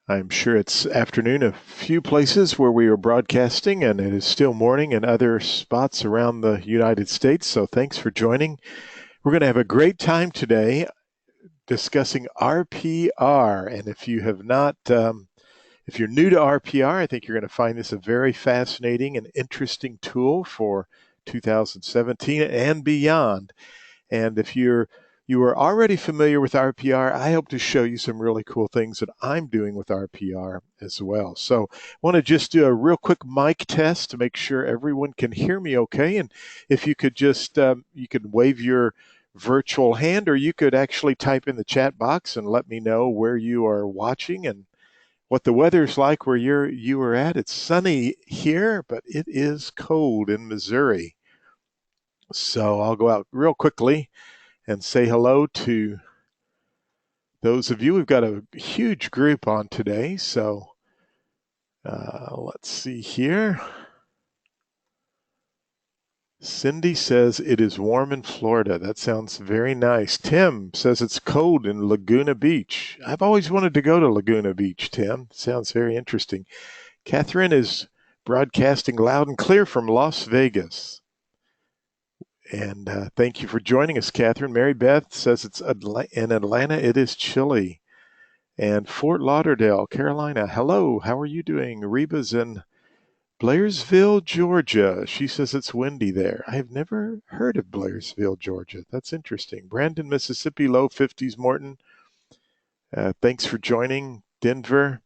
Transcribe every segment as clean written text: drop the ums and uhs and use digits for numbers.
I'm sure it's afternoon a few places where we are broadcasting, and it is still morning in other spots around the United States. So thanks for joining. We're going to have a great time today discussing RPR. And if you have not, if you're new to RPR, I think you're going to find this a very fascinating and interesting tool for 2017 and beyond. And if you are already familiar with RPR, I hope to show you some really cool things that I'm doing with RPR as well. So I want to just do a real quick mic test to make sure everyone can hear me okay. And if you could just, you could wave your virtual hand, or you could actually type in the chat box and let me know where you are watching and what the weather's like where you are at. It's sunny here, but it is cold in Missouri. So I'll go out real quickly and say hello to those of you. We've got a huge group on today. So let's see here. Cindy says it is warm in Florida. That sounds very nice. Tim says it's cold in Laguna Beach. I've always wanted to go to Laguna Beach, Tim. Sounds very interesting. Catherine is broadcasting loud and clear from Las Vegas. And thank you for joining us, Catherine. Mary Beth says it's in Atlanta. It is chilly. And Fort Lauderdale, Carolina. Hello, how are you doing? Reba's in Blairsville, Georgia. She says it's windy there. I have never heard of Blairsville, Georgia. That's interesting. Brandon, Mississippi, low 50s. Morton, thanks for joining. Denver,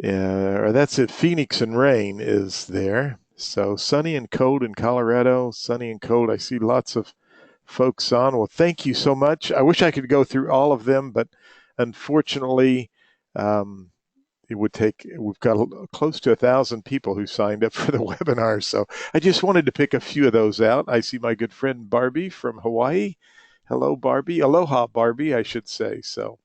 or that's it. Phoenix and rain is there. So sunny and cold in Colorado. Sunny and cold. I see lots of folks on. Well, thank you so much. I wish I could go through all of them, but unfortunately, um, it would take, we've got close to 1,000 people who signed up for the webinar. So I just wanted to pick a few of those out. I see my good friend Barbie from Hawaii. Hello, Barbie. Aloha, Barbie, I should say. So,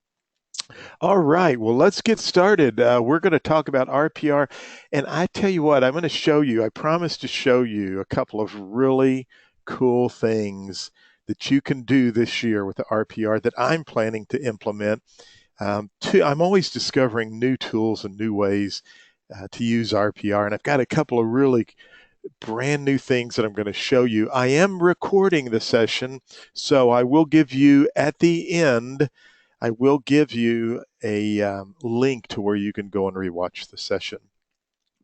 all right. Well, let's get started. We're going to talk about RPR. And I tell you what, I'm going to show you, I promise to show you a couple of really cool things that you can do this year with the RPR that I'm planning to implement. I'm always discovering new tools and new ways to use RPR, and I've got a couple of really brand new things that I'm going to show you. I am recording the session, so I will give you at the end, I will give you a link to where you can go and rewatch the session.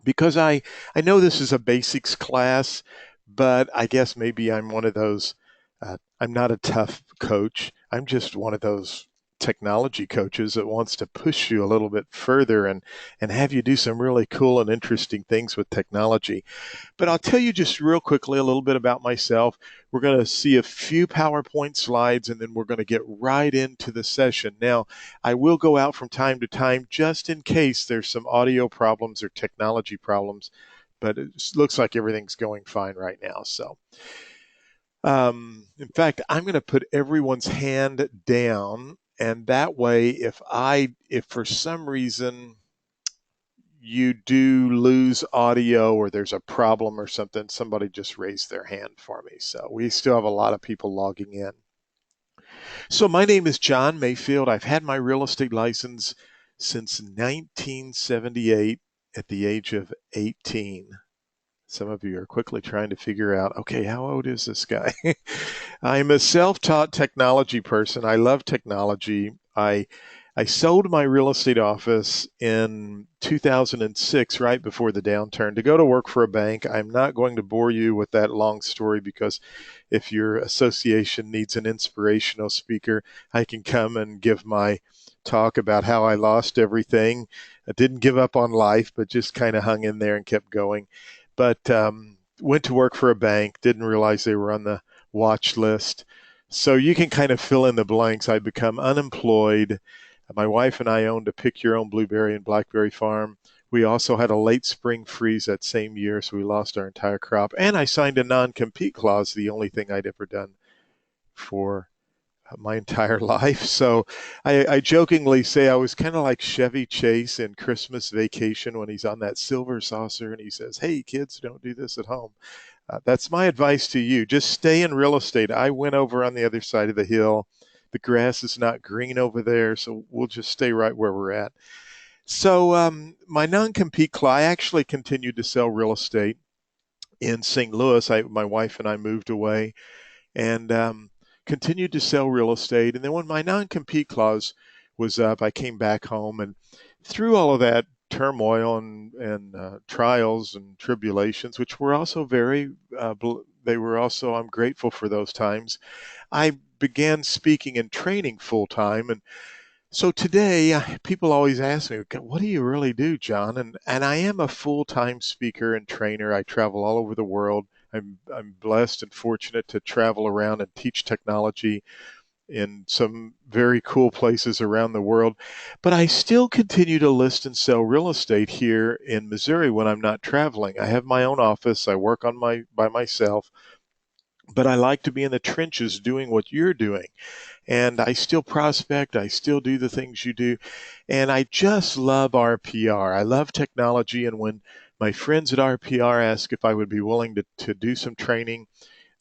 Because I know this is a basics class, but I guess maybe I'm one of those, I'm not a tough coach. I'm just one of those technology coaches that wants to push you a little bit further and have you do some really cool and interesting things with technology. But I'll tell you just real quickly a little bit about myself. We're going to see a few PowerPoint slides, and then we're going to get right into the session. Now, I will go out from time to time just in case there's some audio problems or technology problems, but it looks like everything's going fine right now. So, in fact, I'm going to put everyone's hand down, and that way, if for some reason you do lose audio or there's a problem or something, somebody just raised their hand for me. So we still have a lot of people logging in. So my name is John Mayfield. I've had my real estate license since 1978 at the age of 18. Some of you are quickly trying to figure out, okay, how old is this guy? I'm a self-taught technology person. I love technology. I sold my real estate office in 2006, right before the downturn, to go to work for a bank. I'm not going to bore you with that long story because if your association needs an inspirational speaker, I can come and give my talk about how I lost everything. I didn't give up on life, but just kind of hung in there and kept going. But went to work for a bank, didn't realize they were on the watch list. So you can kind of fill in the blanks. I become unemployed. My wife and I owned a pick-your-own blueberry and blackberry farm. We also had a late spring freeze that same year, so we lost our entire crop. And I signed a non-compete clause, the only thing I'd ever done for my entire life. So I jokingly say I was kind of like Chevy Chase in Christmas Vacation when he's on that silver saucer and he says, "Hey, kids, don't do this at home." That's my advice to you. Just stay in real estate. I went over on the other side of the hill. The grass is not green over there, so we'll just stay right where we're at. So my non-compete clause, I actually continued to sell real estate in St. Louis. My wife and I moved away and continued to sell real estate. And then when my non-compete clause was up, I came back home, and through all of that turmoil and trials and tribulations, which were also they were also, I'm grateful for those times. I began speaking and training full time, and so today, people always ask me, "What do you really do, John?" And I am a full-time speaker and trainer. I travel all over the world. I'm blessed and fortunate to travel around and teach technology in some very cool places around the world. But I still continue to list and sell real estate here in Missouri when I'm not traveling. I have my own office. I work on my by myself, but I like to be in the trenches doing what you're doing, and I still prospect. I still do the things you do. And I just love RPR. I love technology. And when my friends at RPR asked if I would be willing to do some training,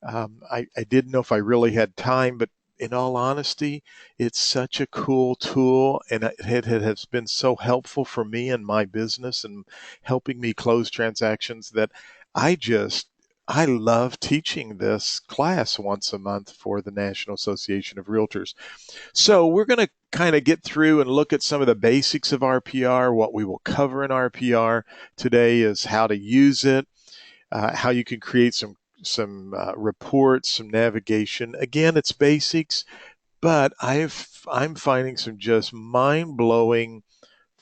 I didn't know if I really had time, but in all honesty, it's such a cool tool, and it has been so helpful for me and my business and helping me close transactions that I just I love teaching this class once a month for the National Association of Realtors. So we're going to kind of get through and look at some of the basics of RPR. What we will cover in RPR today is how to use it, how you can create some reports, some navigation. Again, it's basics, but I'm finding some just mind blowing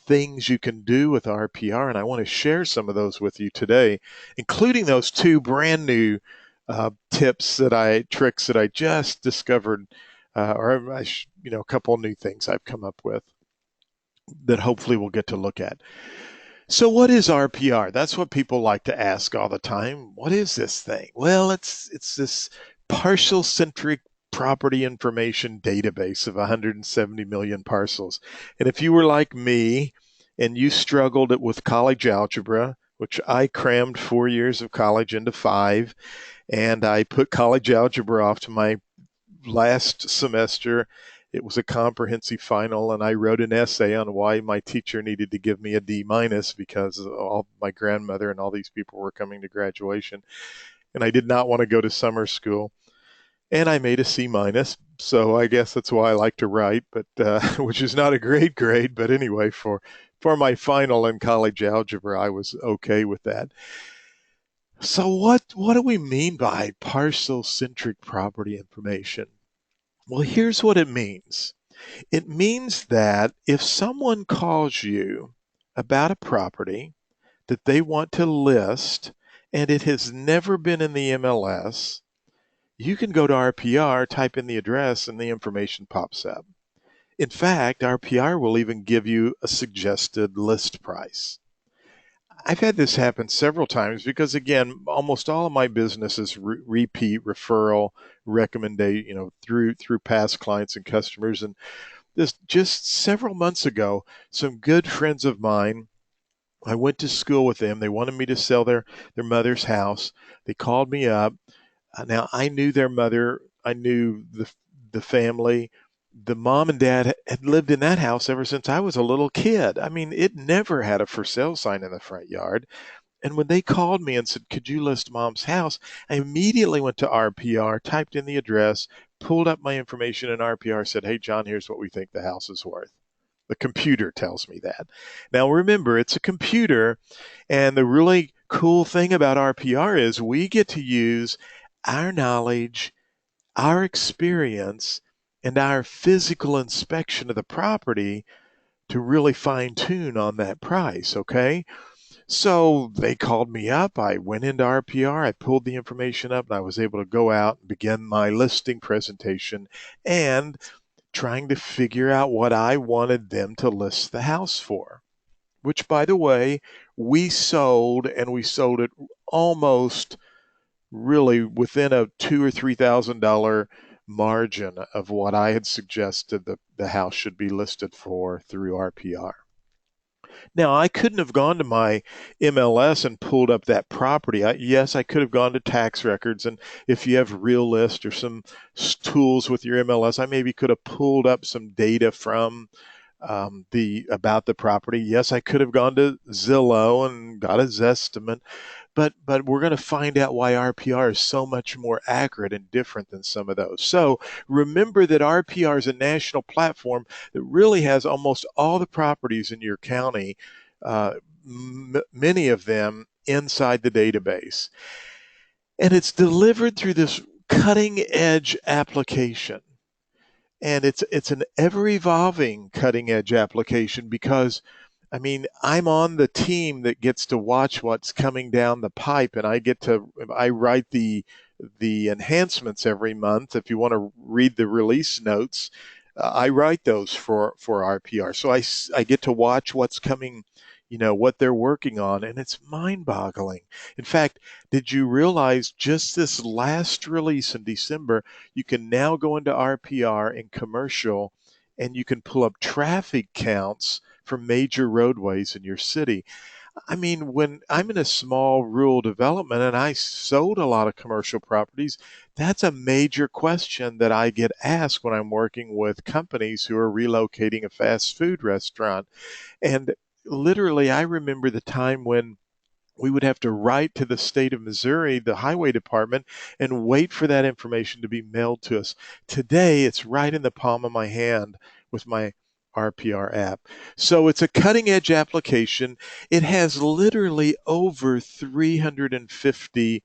things you can do with RPR, and I want to share some of those with you today, including those two brand new tricks that I just discovered, a couple of new things I've come up with that hopefully we'll get to look at. So, what is RPR? That's what people like to ask all the time. What is this thing? Well, it's this parcel centric property information database of 170 million parcels. And if you were like me and you struggled with college algebra, which I crammed 4 years of college into five, and I put college algebra off to my last semester. It was a comprehensive final, and I wrote an essay on why my teacher needed to give me a D minus because all my grandmother and all these people were coming to graduation, and I did not want to go to summer school. And I made a C minus, so I guess that's why I like to write, but which is not a great grade. But anyway, for my final in college algebra, I was okay with that. So what do we mean by parcel centric property information? Well, here's what it means. It means that if someone calls you about a property that they want to list and it has never been in the MLS, you can go to RPR, type in the address, and the information pops up. In fact, RPR will even give you a suggested list price. I've had this happen several times because, again, almost all of my business is repeat referral recommendation, through past clients and customers. And this just several months ago, some good friends of mine, I went to school with them. They wanted me to sell their mother's house. They called me up. Now I knew their mother. I knew the family. The mom and dad had lived in that house ever since I was a little kid. I mean, it never had a for sale sign in the front yard. And when they called me and said, "Could you list mom's house?" I immediately went to RPR, typed in the address, pulled up my information, and RPR said, "Hey, John, here's what we think the house is worth." The computer tells me that. Now, remember, it's a computer, and the really cool thing about RPR is we get to use our knowledge, our experience, and our physical inspection of the property to really fine tune on that price, okay? So they called me up. I went into RPR, I pulled the information up, and I was able to go out and begin my listing presentation and trying to figure out what I wanted them to list the house for. Which, by the way, we sold, and we sold it almost really within a $2,000 or $3,000 margin of what I had suggested the house should be listed for through RPR. Now, I couldn't have gone to my MLS and pulled up that property. Yes, I could have gone to tax records, and if you have Realist or some tools with your MLS, I maybe could have pulled up some data from the about the property. Yes, I could have gone to Zillow and got a Zestimate, but we're going to find out why RPR is so much more accurate and different than some of those. So remember that RPR is a national platform that really has almost all the properties in your county, many of them inside the database. And it's delivered through this cutting edge application. And it's an ever evolving cutting edge application because I mean, I'm on the team that gets to watch what's coming down the pipe, and I write the enhancements every month. If you want to read the release notes, I write those for RPR. So I get to watch what's coming, what they're working on, and it's mind-boggling. In fact, did you realize just this last release in December, you can now go into RPR in commercial, and you can pull up traffic counts for major roadways in your city. I mean, when I'm in a small rural development and I sold a lot of commercial properties, that's a major question that I get asked when I'm working with companies who are relocating a fast food restaurant. And literally, I remember the time when we would have to write to the state of Missouri, the highway department, and wait for that information to be mailed to us. Today, it's right in the palm of my hand with my RPR app. So it's a cutting edge application. It has literally over 350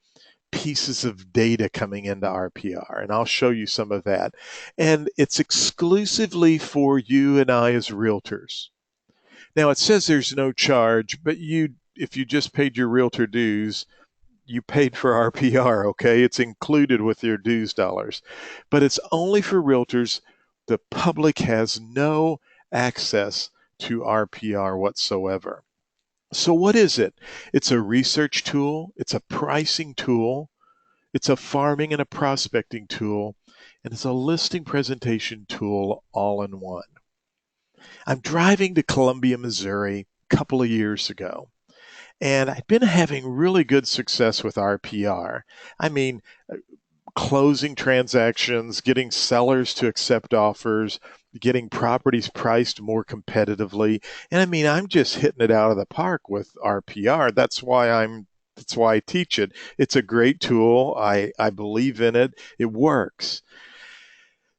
pieces of data coming into RPR, and I'll show you some of that. And it's exclusively for you and I as realtors. Now it says there's no charge, but if you just paid your realtor dues, you paid for RPR, okay? It's included with your dues dollars. But it's only for realtors. The public has no access to RPR whatsoever. So what is it? It's a research tool, it's a pricing tool, it's a farming and a prospecting tool, and it's a listing presentation tool all in one. I'm driving to Columbia, Missouri a couple of years ago, and I've been having really good success with RPR. I mean, closing transactions, getting sellers to accept offers, getting properties priced more competitively. And I mean, I'm just hitting it out of the park with RPR. That's why I teach it. It's a great tool. I believe in it. It works.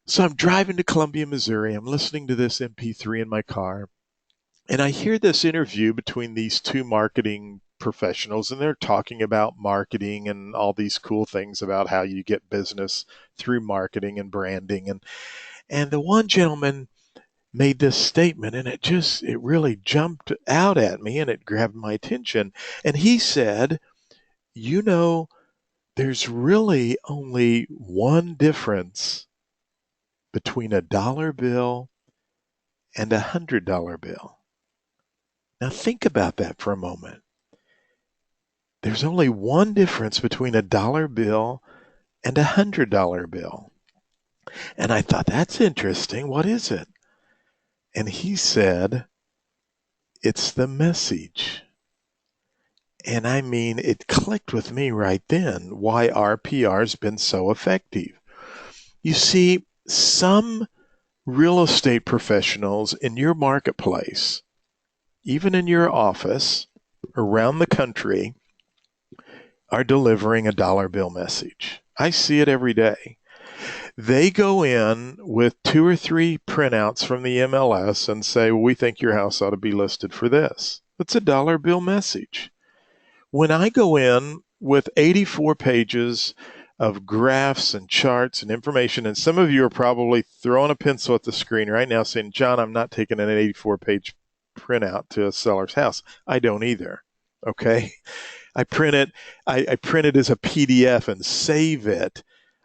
So I'm driving to Columbia, Missouri. I'm listening to this MP3 in my car. And I hear this interview between these two marketing professionals, and they're talking about marketing and all these cool things about how you get business through marketing and branding. And the one gentleman made this statement, and it really jumped out at me and it grabbed my attention. And he said, you know, there's really only one difference between a dollar bill and $100 bill. Now think about that for a moment. There's only one difference between a dollar bill and $100 bill. And I thought, that's interesting. What is it? And he said, it's the message. And I mean, it clicked with me right then why RPR's been so effective. You see, some real estate professionals in your marketplace, even in your office around the country, are delivering a dollar bill message. I see it every day. They go in with 2 or 3 printouts from the MLS and say, well, we think your house ought to be listed for this. That's a dollar bill message. When I go in with 84 pages of graphs and charts and information, and some of you are probably throwing a pencil at the screen right now saying, John, I'm not taking an 84-page printout to a seller's house. I don't either. Okay. I print it as a PDF and save it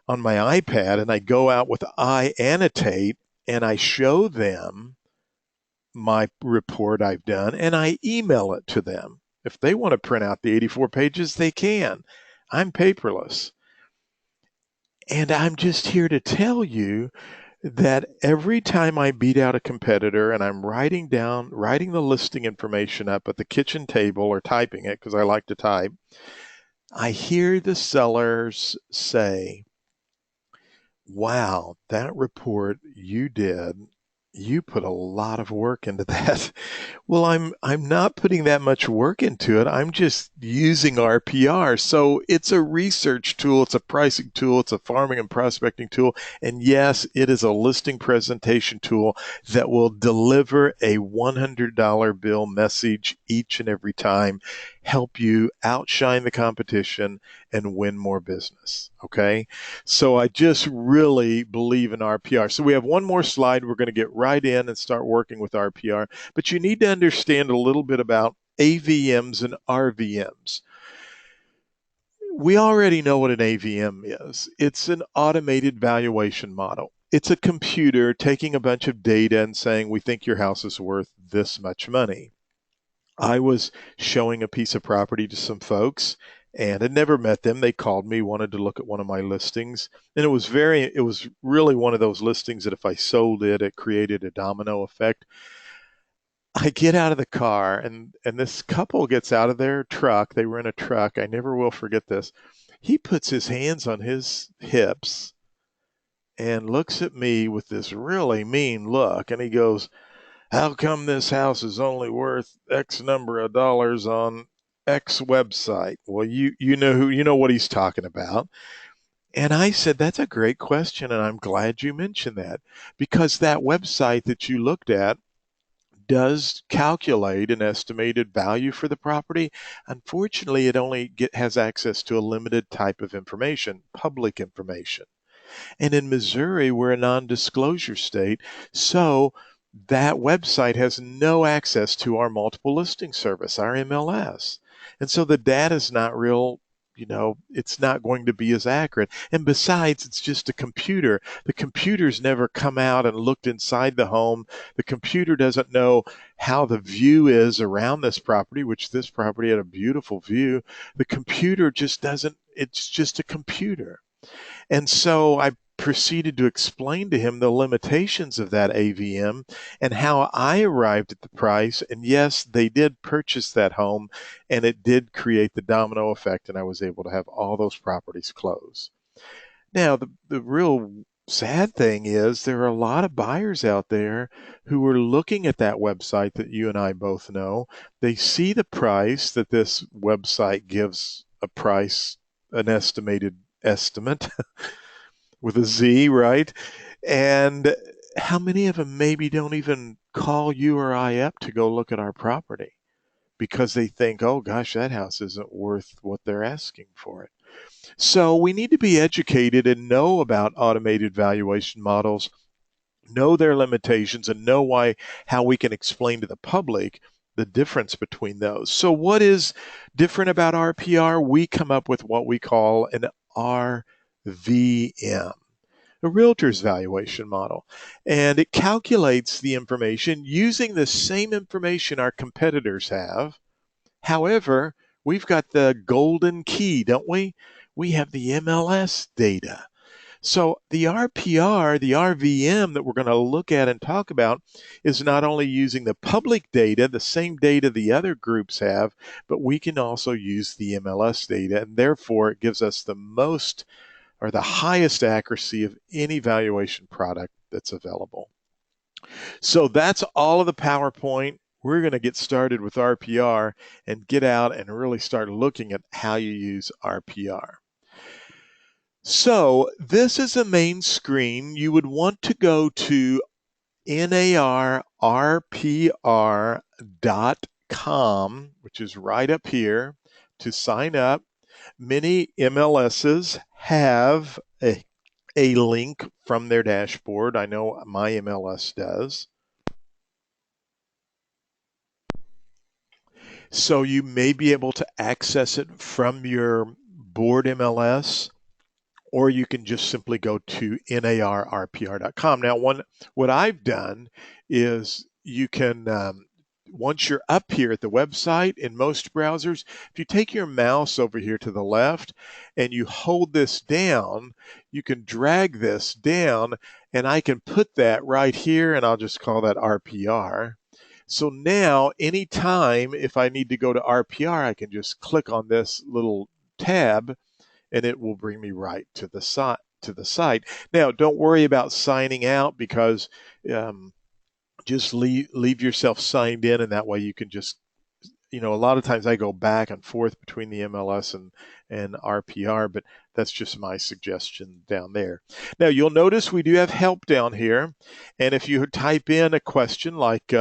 on my iPad, and I go out with iAnnotate and I show them my report I've done and I email it to them. If they want to print out the 84 pages, they can. I'm paperless. And I'm just here to tell you that every time I beat out a competitor and I'm writing the listing information up at the kitchen table or typing it because I like to type, I hear the sellers say, wow, that report you did You put a lot of work into that. Well, I'm not putting that much work into it. I'm just using RPR. So it's a research tool, it's a pricing tool, it's a farming and prospecting tool, and yes, it is a listing presentation tool that will deliver a $100 bill message each and every time, help you outshine the competition and win more business. Okay? So I just really believe in RPR. So we have one more slide. We're going to get right in and start working with RPR. But you need to understand a little bit about AVMs and RVMs. We already know what an AVM is. It's an automated valuation model. It's a computer taking a bunch of data and saying, we think your house is worth this much money. I was showing a piece of property to some folks and had never met them. They called me, wanted to look at one of my listings. And it was really one of those listings that if I sold it, it created a domino effect. I get out of the car and this couple gets out of their truck. They were in a truck. I never will forget this. He puts his hands on his hips and looks at me with this really mean look. And he goes, how come this house is only worth X number of dollars on X website? Well, you know what he's talking about. And I said, that's a great question. And I'm glad you mentioned that because that website that you looked at does calculate an estimated value for the property. Unfortunately, it only has access to a limited type of information, public information. And in Missouri, we're a non disclosure state. So that website has no access to our multiple listing service, our MLS. And so the data is not real. It's not going to be as accurate. And besides, it's just a computer. The computer's never come out and looked inside the home. The computer doesn't know how the view is around this property, which this property had a beautiful view. The computer just doesn't, it's just a computer. And so I proceeded to explain to him the limitations of that AVM and how I arrived at the price. And yes, they did purchase that home and it did create the domino effect, and I was able to have all those properties close. Now, the real sad thing is there are a lot of buyers out there who are looking at that website that you and I both know. They see the price that this website gives a price, an estimated estimate with a Z, right? And how many of them maybe don't even call you or I up to go look at our property because they think, oh gosh, that house isn't worth what they're asking for it. So we need to be educated and know about automated valuation models, know their limitations, and know how we can explain to the public the difference between those. So what is different about RPR? We come up with what we call an RVM, a realtor's valuation model. And it calculates the information using the same information our competitors have. However, we've got the golden key, don't we? We have the MLS data. So the RPR, the RVM that we're going to look at and talk about is not only using the public data, the same data the other groups have, but we can also use the MLS data. And therefore, it gives us the most or the highest accuracy of any valuation product that's available. So that's all of the PowerPoint. We're going to get started with RPR and get out and really start looking at how you use RPR. So this is a main screen. You would want to go to narrpr.com, which is right up here, to sign up. Many MLSs have a link from their dashboard. I know my MLS does. So you may be able to access it from your board MLS, or you can just simply go to narrpr.com. Now, what I've done is you can, once you're up here at the website in most browsers, if you take your mouse over here to the left and you hold this down, you can drag this down and I can put that right here and I'll just call that RPR. So now anytime if I need to go to RPR, I can just click on this little tab and it will bring me right to the site. Now, don't worry about signing out because just leave yourself signed in, and that way you can just, a lot of times I go back and forth between the MLS and RPR, but that's just my suggestion down there. Now you'll notice we do have help down here, and if you type in a question like,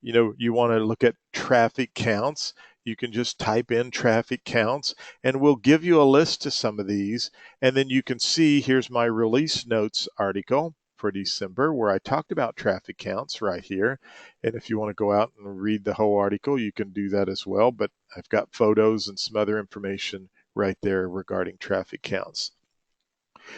you want to look at traffic counts, you can just type in traffic counts, and we'll give you a list to some of these, and then you can see here's my release notes article for December where I talked about traffic counts right here. And if you want to go out and read the whole article, you can do that as well. But I've got photos and some other information right there regarding traffic counts.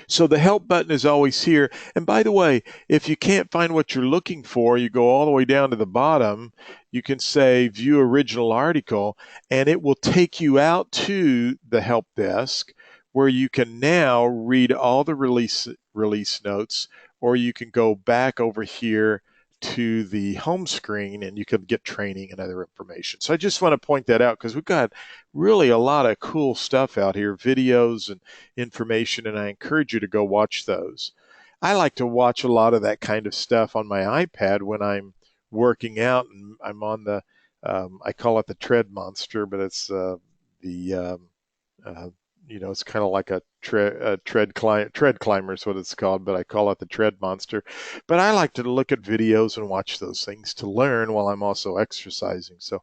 So the help button is always here. And by the way, if you can't find what you're looking for, you go all the way down to the bottom, you can say view original article, and it will take you out to the help desk where you can now read all the release notes, or you can go back over here to the home screen and you can get training and other information. So I just want to point that out because we've got really a lot of cool stuff out here, videos and information, and I encourage you to go watch those. I like to watch a lot of that kind of stuff on my iPad when I'm working out, and I'm on the, I call it the tread monster, but it's the, uh, it's kind of like a tread climber is what it's called, but I call it the tread monster. But I like to look at videos and watch those things to learn while I'm also exercising. So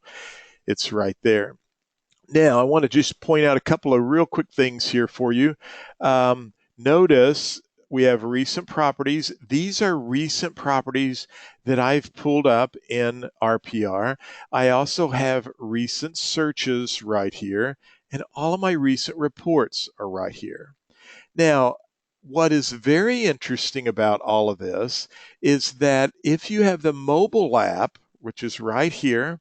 it's right there. Now, I want to just point out a couple of real quick things here for you. Notice we have recent properties. These are recent properties that I've pulled up in RPR. I also have recent searches right here, and all of my recent reports are right here. Now, what is very interesting about all of this is that if you have the mobile app, which is right here,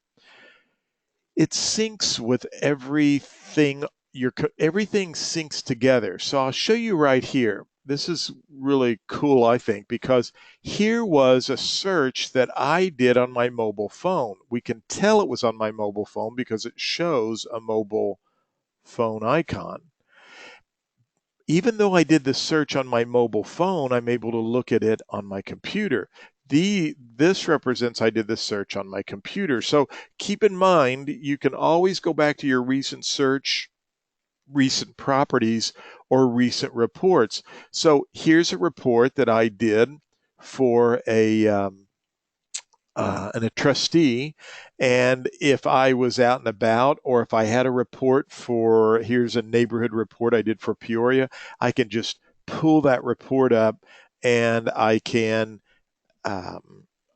it syncs with everything. Everything syncs together. So I'll show you right here. This is really cool, I think, because here was a search that I did on my mobile phone. We can tell it was on my mobile phone because it shows a mobile phone icon. Even though I did the search on my mobile phone, I'm able to look at it on my computer. This represents I did the search on my computer. So keep in mind, you can always go back to your recent search, recent properties, or recent reports. So here's a report that I did for a trustee, and if I was out and about, or if I had a report for, here's a neighborhood report I did for Peoria, I can just pull that report up, and um,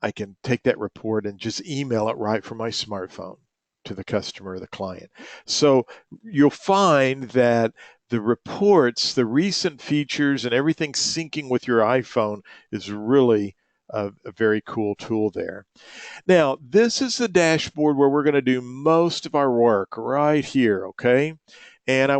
I can take that report and just email it right from my smartphone to the customer or the client. So you'll find that the reports, the recent features, and everything syncing with your iPhone is really a very cool tool there. Now, this is the dashboard where we're going to do most of our work right here, okay? And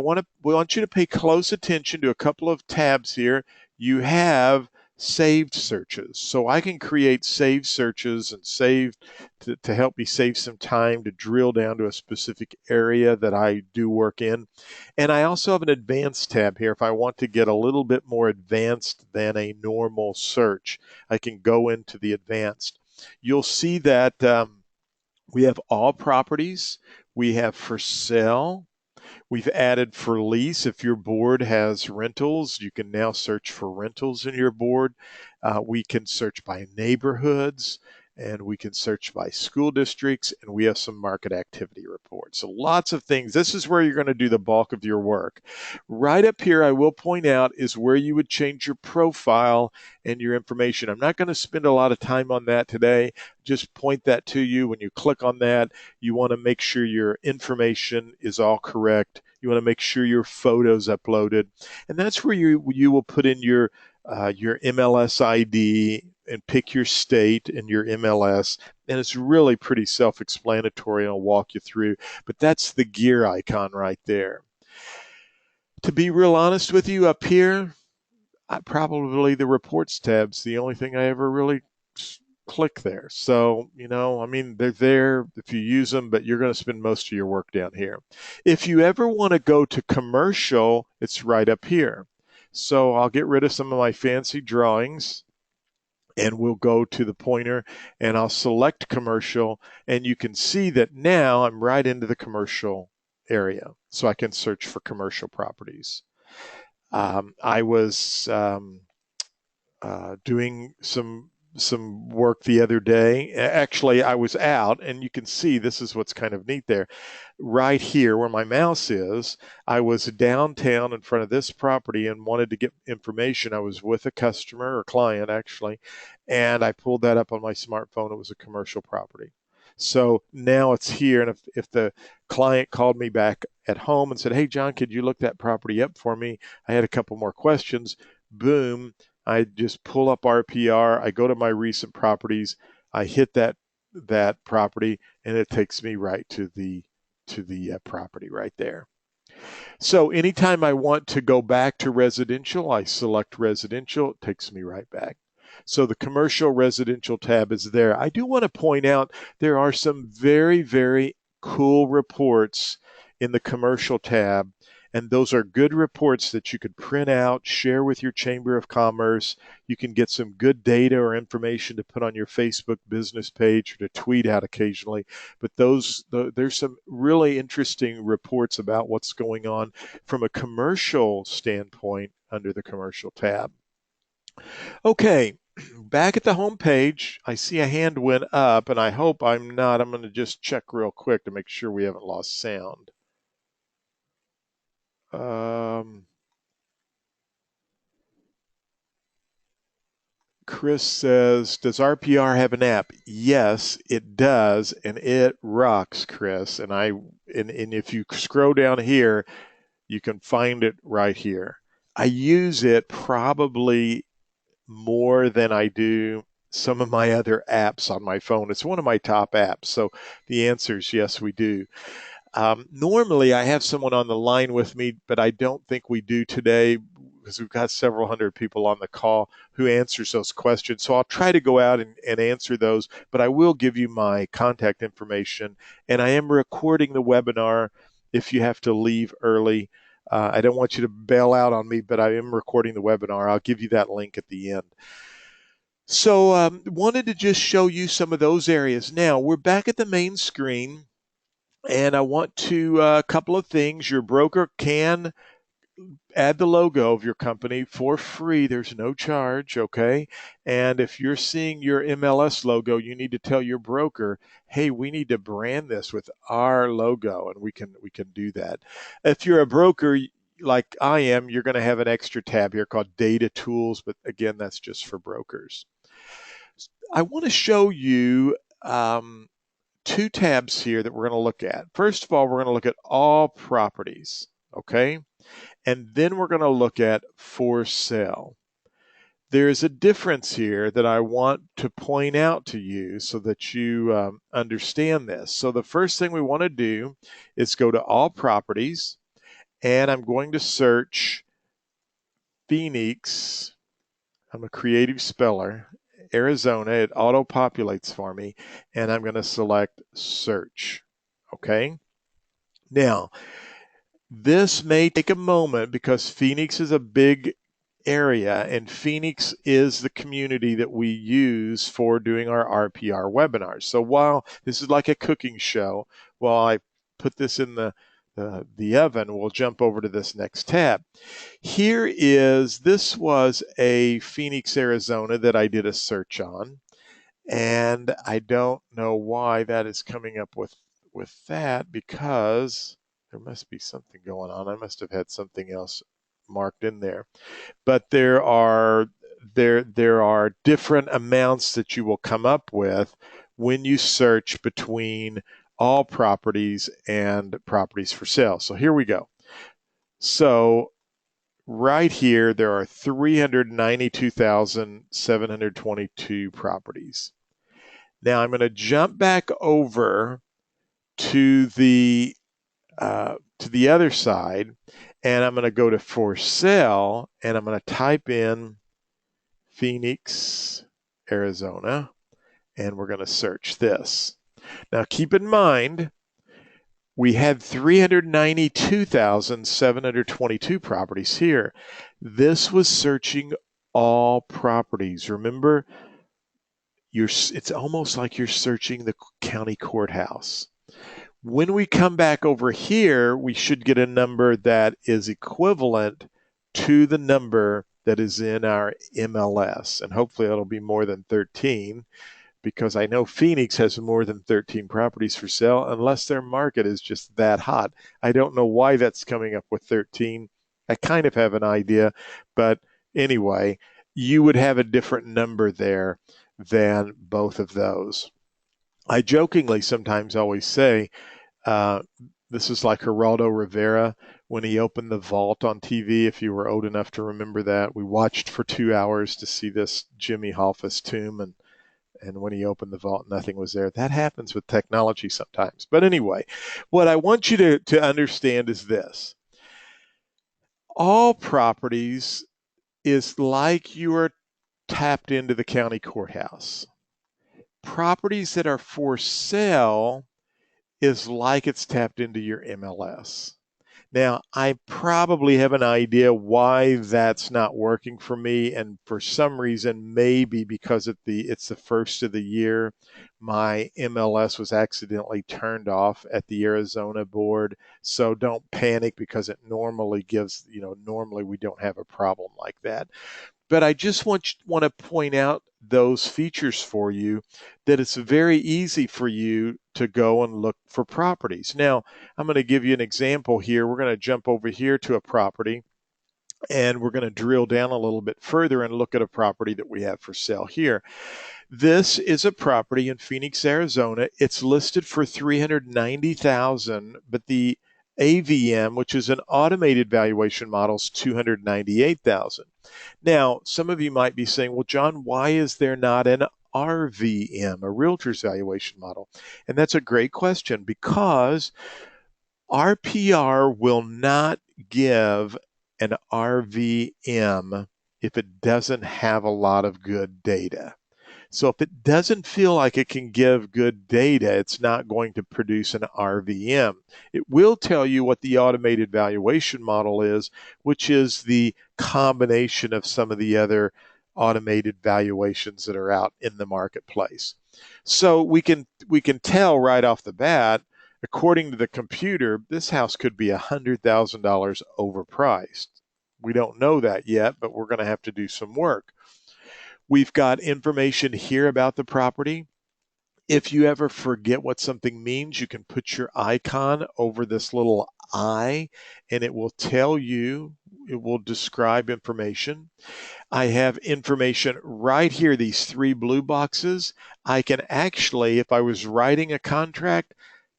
we want you to pay close attention to a couple of tabs here. You have saved searches. So I can create saved searches and save to help me save some time to drill down to a specific area that I do work in. And I also have an advanced tab here. If I want to get a little bit more advanced than a normal search, I can go into the advanced. You'll see that we have all properties. We have for sale. We've added for lease. If your board has rentals, you can now search for rentals in your board. We can search by neighborhoods, and we can search by school districts, and we have some market activity reports. So lots of things. This is where you're going to do the bulk of your work. Right up here, I will point out, is where you would change your profile and your information. I'm not going to spend a lot of time on that today. Just point that to you. When you click on that, you want to make sure your information is all correct. You want to make sure your photo's uploaded. And that's where you will put in your MLS ID and pick your state and your MLS. And it's really pretty self-explanatory, and I'll walk you through. But that's the gear icon right there. To be real honest with you, up here, probably the reports tab's the only thing I ever really click there. So, I mean, they're there if you use them, but you're going to spend most of your work down here. If you ever want to go to commercial, it's right up here. So I'll get rid of some of my fancy drawings, and we'll go to the pointer and I'll select commercial, and you can see that now I'm right into the commercial area, so I can search for commercial properties. I was doing some work the other day. Actually, I was out, and you can see this is what's kind of neat there. Right here where my mouse is, I was downtown in front of this property and wanted to get information. I was with a customer or client actually, and I pulled that up on my smartphone. It was a commercial property. So now it's here, and if the client called me back at home and said, "Hey, John, could you look that property up for me? I had a couple more questions." Boom, I just pull up RPR, I go to my recent properties, I hit that property, and it takes me right to the property right there. So anytime I want to go back to residential, I select residential, it takes me right back. So the commercial residential tab is there. I do want to point out there are some very, very cool reports in the commercial tab, and those are good reports that you could print out, share with your Chamber of Commerce. You can get some good data or information to put on your Facebook business page or to tweet out occasionally. But there's some really interesting reports about what's going on from a commercial standpoint under the commercial tab. Okay, back at the home page, I see a hand went up, and I hope I'm not. I'm going to just check real quick to make sure we haven't lost sound. Chris says, does RPR have an app? Yes, it does, and it rocks, Chris. And if you scroll down here, you can find it right here. I use it probably more than I do some of my other apps on my phone. It's one of my top apps. So the answer is yes, we do. Normally, I have someone on the line with me, but I don't think we do today because we've got several hundred people on the call who answers those questions. So I'll try to go out and answer those, but I will give you my contact information. And I am recording the webinar if you have to leave early. I don't want you to bail out on me, but I am recording the webinar. I'll give you that link at the end. So wanted to just show you some of those areas. Now, we're back at the main screen. And I want to a couple of things. Your broker can add the logo of your company for free. There's no charge, okay? And if you're seeing your MLS logo, you need to tell your broker, hey, we need to brand this with our logo, and we can do that. If you're a broker like I am, you're going to have an extra tab here called Data Tools, but again, that's just for brokers. I want to show you two tabs here that we're going to look at. First of all, we're going to look at all properties, okay? And then we're going to look at for sale. There's a difference here that I want to point out to you so that you understand this. So the first thing we want to do is go to all properties, and I'm going to search Phoenix. I'm a creative speller. Arizona, it auto-populates for me, and I'm going to select search, okay? Now, this may take a moment because Phoenix is a big area, and Phoenix is the community that we use for doing our RPR webinars. So while this is like a cooking show, while I put this in the oven, we'll jump over to this next tab. This was a Phoenix, Arizona that I did a search on, and I don't know why that is coming up with that, because there must be something going on. I must have had something else marked in there. But there are different amounts that you will come up with when you search between all properties and properties for sale. So here we go. So right here, there are 392,722 properties. Now I'm going to jump back over to the other side, and I'm going to go to for sale, and I'm going to type in Phoenix, Arizona, and we're going to search this. Now keep in mind, we had 392,722 properties here. This was searching all properties. Remember, it's almost like you're searching the county courthouse. When we come back over here, we should get a number that is equivalent to the number that is in our MLS. And hopefully it'll be more than 13, because I know Phoenix has more than 13 properties for sale, unless their market is just that hot. I don't know why that's coming up with 13. I kind of have an idea, but anyway, you would have a different number there than both of those. I jokingly sometimes always say, uh, this is like Geraldo Rivera when he opened the vault on TV. If you were old enough to remember that, we watched for 2 hours to see this Jimmy Hoffa's tomb, and when he opened the vault, nothing was there. That happens with technology sometimes. But anyway, what I want you to understand is this: all properties is like you are tapped into the county courthouse. Properties that are for sale is like it's tapped into your MLS. Now, I probably have an idea why that's not working for me, and for some reason, maybe because it's the first of the year, my MLS was accidentally turned off at the Arizona board. So don't panic, because it normally gives, normally we don't have a problem like that. But I just want to point out those features for you, that it's very easy for you to go and look for properties. Now, I'm going to give you an example here. We're going to jump over here to a property, and we're going to drill down a little bit further and look at a property that we have for sale here. This is a property in Phoenix, Arizona. It's listed for $390,000, but the AVM, which is an automated valuation model, is $298,000. Now, some of you might be saying, well, John, why is there not an RVM, a realtor's valuation model? And that's a great question, because RPR will not give an RVM if it doesn't have a lot of good data. So if it doesn't feel like it can give good data, it's not going to produce an RVM. It will tell you what the automated valuation model is, which is the combination of some of the other automated valuations that are out in the marketplace. So we can tell right off the bat, according to the computer, this house could be $100,000 overpriced. We don't know that yet, but we're going to have to do some work. We've got information here about the property. If you ever forget what something means, you can put your icon over this little eye, and it will tell you, it will describe information. I have information right here, these three blue boxes. I can actually, if I was writing a contract,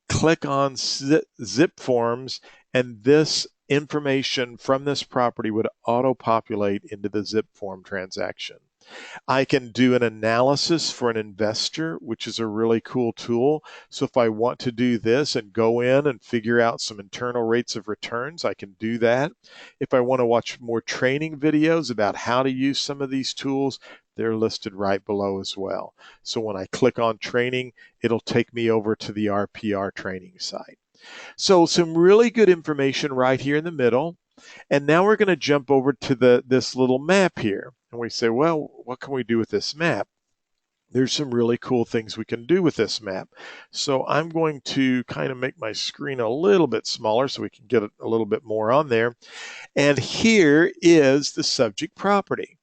click on zip forms, and this information from this property would auto-populate into the zip form transaction. I can do an analysis for an investor, which is a really cool tool. So if I want to do this and go in and figure out some internal rates of returns, I can do that. If I want to watch more training videos about how to use some of these tools, they're listed right below as well. So when I click on training, it'll take me over to the RPR training site. So some really good information right here in the middle. And now we're going to jump over to this little map here. And we say, well, what can we do with this map? There's some really cool things we can do with this map. So I'm going to kind of make my screen a little bit smaller so we can get a little bit more on there. And here is the subject property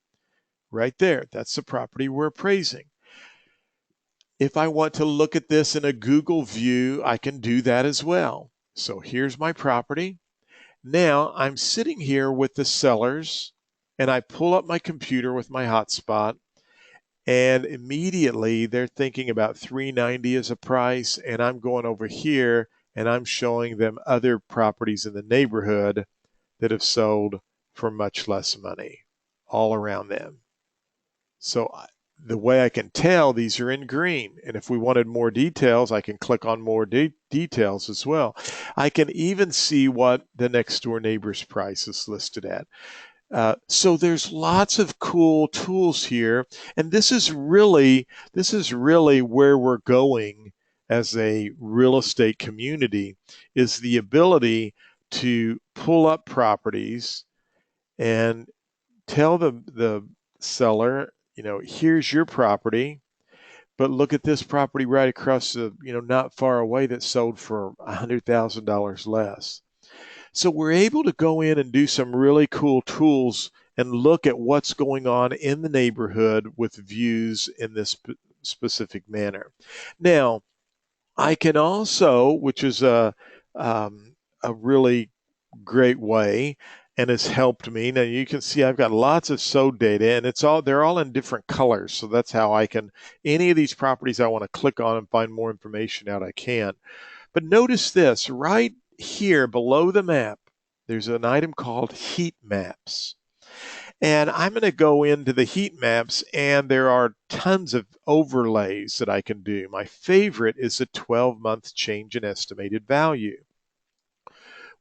right there. That's the property we're appraising. If I want to look at this in a Google view, I can do that as well. So here's my property. Now I'm sitting here with the sellers, and I pull up my computer with my hotspot, and immediately they're thinking about $390 as a price, and I'm going over here and I'm showing them other properties in the neighborhood that have sold for much less money all around them. So the way I can tell, these are in green. And if we wanted more details, I can click on more details as well. I can even see what the next door neighbor's price is listed at. So there's lots of cool tools here. And this is really where we're going as a real estate community, is the ability to pull up properties and tell the seller, here's your property. But look at this property right across the, not far away that sold for $100,000 less. So we're able to go in and do some really cool tools and look at what's going on in the neighborhood with views in this specific manner. Now, I can also, which is a really great way and has helped me. Now you can see I've got lots of SOD data and they're all in different colors. So that's how I can, any of these properties I want to click on and find more information out, I can. But notice this right here below the map, there's an item called heat maps. And I'm going to go into the heat maps, and there are tons of overlays that I can do. My favorite is a 12-month change in estimated value.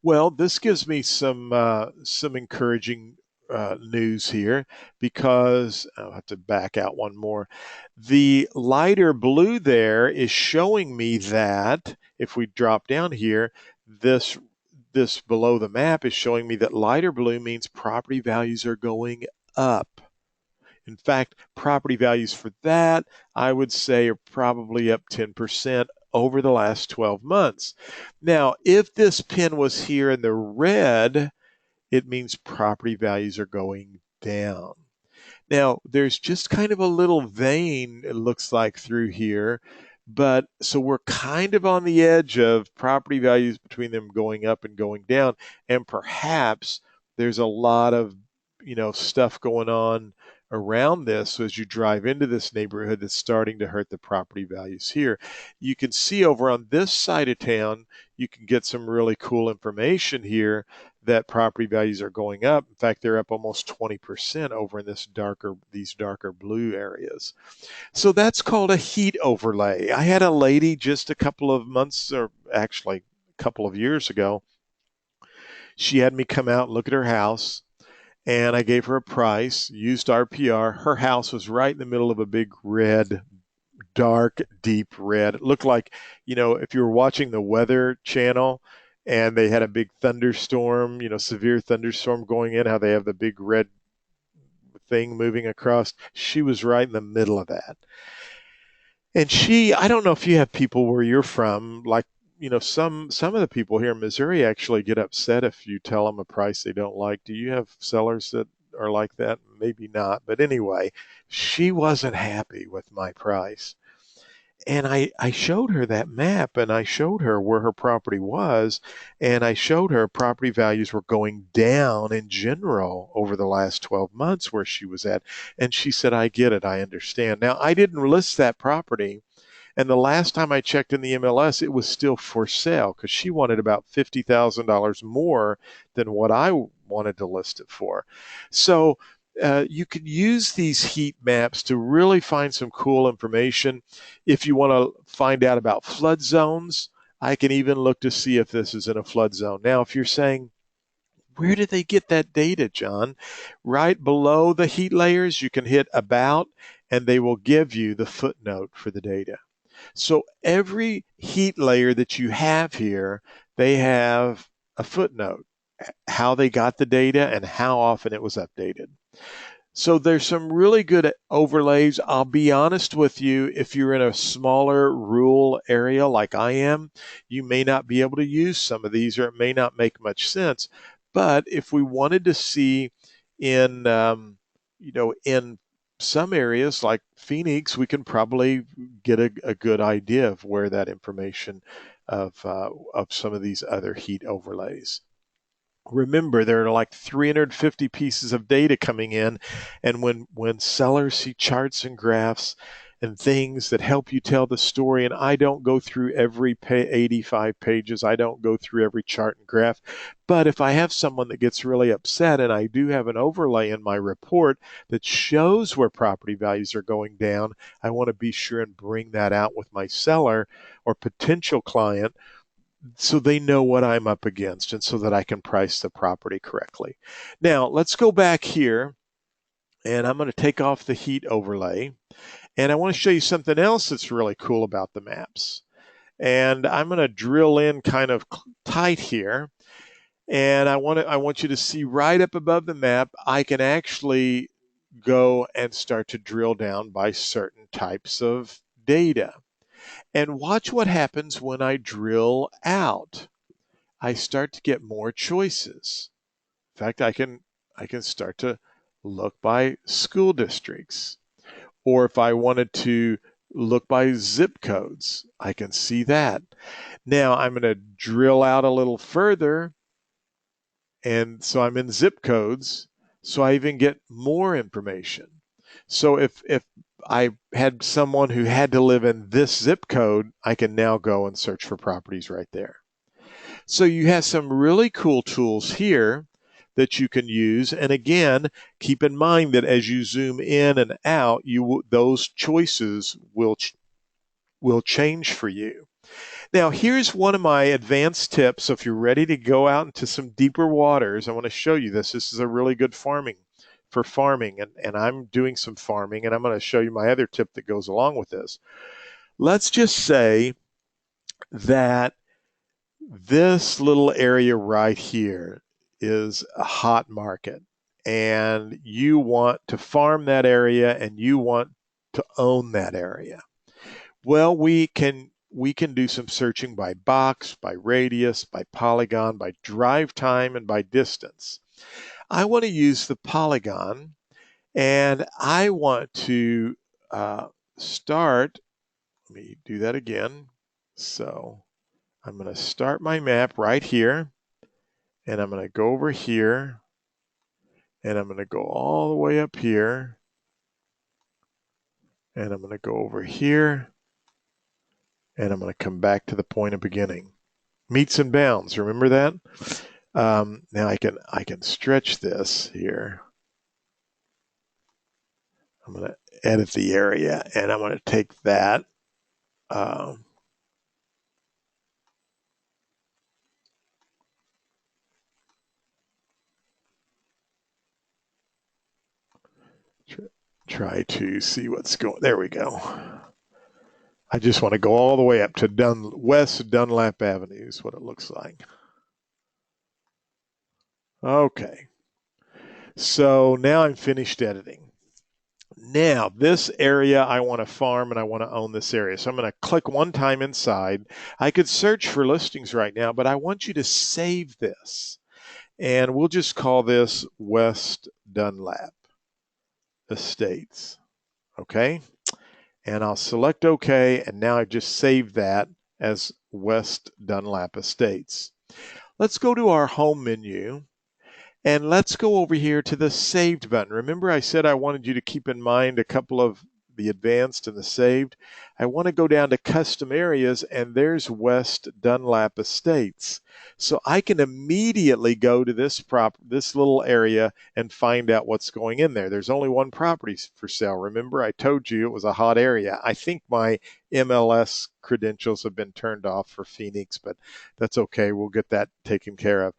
Well, this gives me some encouraging news here, because I'll have to back out one more. The lighter blue there is showing me that if we drop down here, this below the map is showing me that lighter blue means property values are going up. In fact, property values for that, I would say, are probably up 10% over the last 12 months. Now, if this pin was here in the red, it means property values are going down. Now, there's just kind of a little vein, it looks like, through here. But so we're kind of on the edge of property values between them going up and going down. And perhaps there's a lot of, stuff going on around this. So as you drive into this neighborhood, that's starting to hurt the property values here. You can see over on this side of town, you can get some really cool information here that property values are going up. In fact, they're up almost 20% over in these darker blue areas. So that's called a heat overlay. I had a lady just a couple of months, or actually a couple of years ago, she had me come out and look at her house, and I gave her a price, used RPR. Her house was right in the middle of a big red, dark, deep red. It looked like, if you were watching the Weather Channel and they had a big thunderstorm, severe thunderstorm going in, how they have the big red thing moving across. She was right in the middle of that. And I don't know if you have people where you're from, like, some of the people here in Missouri actually get upset if you tell them a price they don't like. Do you have sellers that are like that? Maybe not. But anyway, she wasn't happy with my price. And I showed her that map, and I showed her where her property was, and I showed her property values were going down in general over the last 12 months where she was at. And she said, I get it. I understand. Now, I didn't list that property. And the last time I checked in the MLS, it was still for sale, because she wanted about $50,000 more than what I wanted to list it for. So you can use these heat maps to really find some cool information. If you want to find out about flood zones, I can even look to see if this is in a flood zone. Now, if you're saying, where did they get that data, John? Right below the heat layers, you can hit About, and they will give you the footnote for the data. So every heat layer that you have here, they have a footnote, how they got the data and how often it was updated. So there's some really good overlays. I'll be honest with you, if you're in a smaller rural area like I am, you may not be able to use some of these, or it may not make much sense. But if we wanted to see in, in some areas like Phoenix, we can probably get a good idea of where that information of some of these other heat overlays. Remember, there are like 350 pieces of data coming in, and when sellers see charts and graphs and things that help you tell the story, and I don't go through every 85 pages, I don't go through every chart and graph, but if I have someone that gets really upset and I do have an overlay in my report that shows where property values are going down, I want to be sure and bring that out with my seller or potential client, so they know what I'm up against, and so that I can price the property correctly. Now, let's go back here, and I'm going to take off the heat overlay, and I want to show you something else that's really cool about the maps. And I'm going to drill in kind of tight here, and I want you to see right up above the map, I can actually go and start to drill down by certain types of data. And watch what happens when I drill out. I start to get more choices. In fact, I can start to look by school districts. Or if I wanted to look by zip codes, I can see that. Now I'm going to drill out a little further, and so I'm in zip codes, so I even get more information. So if I had someone who had to live in this zip code, I can now go and search for properties right there. So you have some really cool tools here that you can use. And again, keep in mind that as you zoom in and out, those choices will change for you. Now, here's one of my advanced tips. So if you're ready to go out into some deeper waters, I want to show you this. This is a really good farming, and I'm doing some farming, and I'm going to show you my other tip that goes along with this. Let's just say that this little area right here is a hot market, and you want to farm that area and you want to own that area. Well, we can do some searching by box, by radius, by polygon, by drive time, and by distance. I want to use the polygon, and I want to start. Let me do that again. So I'm going to start my map right here, and I'm going to go over here, and I'm going to go all the way up here, and I'm going to go over here, and I'm going to come back to the point of beginning. Meets and bounds, remember that? Now I can stretch this here. I'm going to edit the area, and I'm going to take that. Try to see what's going. There we go. I just want to go all the way up to West Dunlap Avenue is what it looks like. Okay. So now I'm finished editing. Now this area I want to farm, and I want to own this area. So I'm going to click one time inside. I could search for listings right now, but I want you to save this. And we'll just call this West Dunlap Estates. Okay. And I'll select OK, and now I've just saved that as West Dunlap Estates. Let's go to our home menu, and let's go over here to the saved button. Remember I said I wanted you to keep in mind a couple of the advanced and the saved. I want to go down to custom areas, and there's West Dunlap Estates. So I can immediately go to this little area and find out what's going in there. There's only one property for sale. Remember I told you it was a hot area. I think my MLS credentials have been turned off for Phoenix, but that's okay. We'll get that taken care of.